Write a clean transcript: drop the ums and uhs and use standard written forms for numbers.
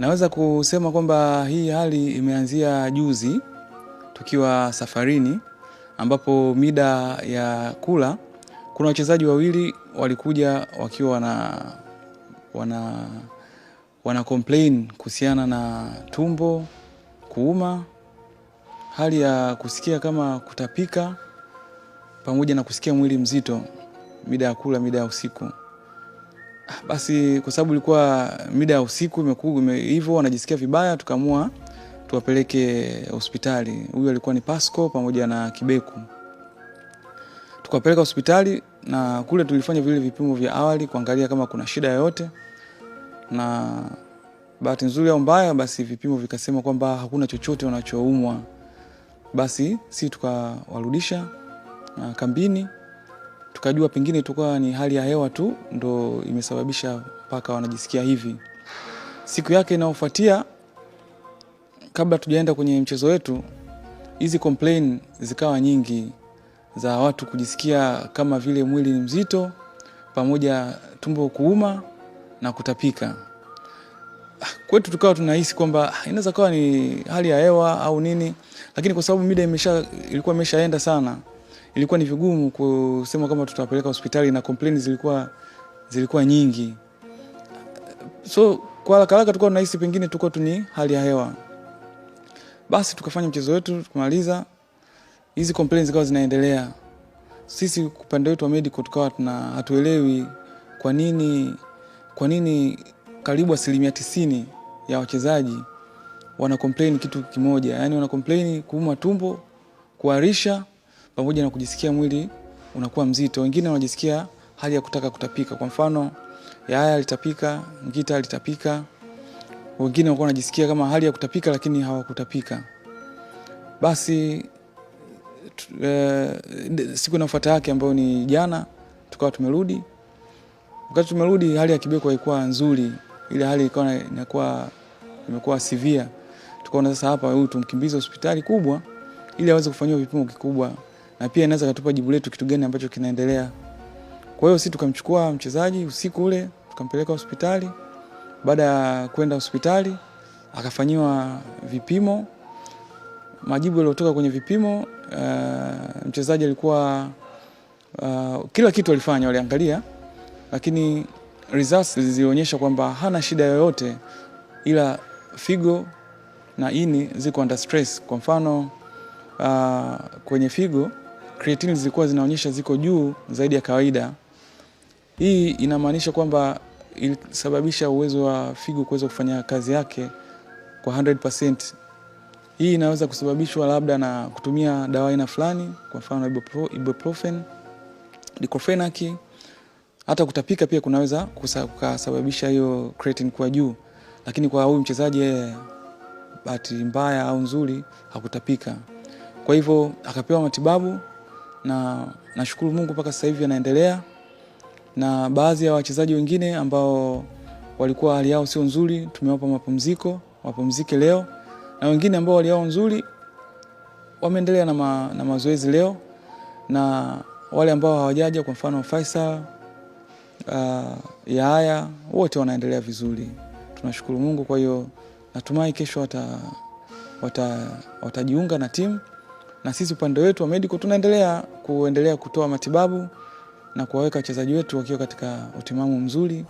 Naweza kusema kwamba hii hali imeanzia juzi tukiwa safarini, ambapo mida ya kula kuna wachezaji wawili walikuja wakiwa wana complain kuhusiana na tumbo kuuma, hali ya kusikia kama kutapika pamoja na kusikia mwili mzito mida ya kula, mida ya usiku. Basi kwa sababu ilikuwa mida ya usiku hivyo wanajisikia vibaya, tukaamua tuwapeleke hospitali. Huyu alikuwa ni Pasco pamoja na Kibeku. Tukawapeleka hospitali na kule tulifanya vile vipimo vya awali kuangalia kama kuna shida yoyote, na bahati nzuri au mbaya basi vipimo vikasema kwamba hakuna chochote wanachoumwa. Basi sisi tukawarudisha kambini, tukajua pengine tukua ni hali ya hewa tu ndo imesababisha mpaka wanajisikia hivi. Siku yake inayofuatia, kabla tujaenda kwenye mchezo wetu, hizi complain zikawa nyingi za watu kujisikia kama vile mwili ni mzito pamoja tumbo kuuma na kutapika. Kwetu tukawa tunahisi kwamba inaweza kuwa ni hali ya hewa au nini, lakini kwa sababu mida ilikuwa imeshaenda sana, ilikuwa ni vigumu kusema kama tutawapeleka hospitali na complain zilikuwa nyingi. So kwa haraka tulikuwa tunahisi pengine tuko tu ni hali ya hewa. Basi tukafanya mchezo wetu, tukamaliza. Hizi complaints zikawa zinaendelea. Sisi upande wetu wa medical tukawa hatuelewi kwa nini karibu 90% ya wachezaji wana complain kitu kimoja. Yaani wana complain kuuma tumbo, kuharisha pamoja na kujisikia mwili unakuwa mzito. Wengine wanajisikia hali ya kutaka kutapika. Kwa mfano, Yaya alitapika, Ngita alitapika. Wengine walikuwa wanajisikia kama hali ya kutapika lakini hawakutapika. Basi siku inayofuata yake ambayo ni jana, tukawa tumerudi. Wakati tumerudi, hali ya Kibeku haikuwa nzuri. Ile hali imekuwa severe. Tukaona sasa hapa huyu tumkimbize hospitali kubwa ili aweze kufanyiwa vipimo kikubwa, na pia inaweza kutupa jibu letu kitu gani ambacho kinaendelea. Kwa hiyo sisi tukamchukua mchezaji usiku ule, tukampeleka hospitali. Baada ya kwenda hospitali, akafanyiwa vipimo. Majibu yaliyotoka kwenye vipimo, mchezaji alikuwa kila kitu alifanya, waliangalia, lakini results zilionyesha kwamba hana shida yoyote, ila figo na ini ziko under stress. Kwa mfano, kwenye figo creatine zilikuwa zinaonyesha ziko juu zaidi ya kawaida. Hii inamaanisha kwamba ilisababisha uwezo wa figo kuweza kufanya kazi yake kwa 100%. Hii inaweza kusababishwa labda na kutumia dawa aina fulani, kwa mfano ibuprofen, diclofenac. Hata kutapika pia kunaweza kusababisha hiyo creatine kuwa juu, lakini kwa huyu mchezaji bahati mbaya au nzuri hakutapika. Kwa hivyo akapewa matibabu, na nashukuru Mungu mpaka sasa hivi anaendelea. Na baadhi ya wachezaji wengine ambao walikuwa hali yao sio nzuri, tumewapa mapumziko, wapumzike leo. Na wengine ambao hali yao nzuri wameendelea na mazoezi leo. Na wale ambao hawajaja, kwa mfano Faisal, Yaya, wote wanaendelea vizuri. Tunashukuru Mungu. Kwa hiyo natumai kesho watajiunga na timu, na sisi upande wetu wa medical tunaendelea kutoa matibabu na kuwaweka wachezaji wetu wakiwa katika utimamu mzuri.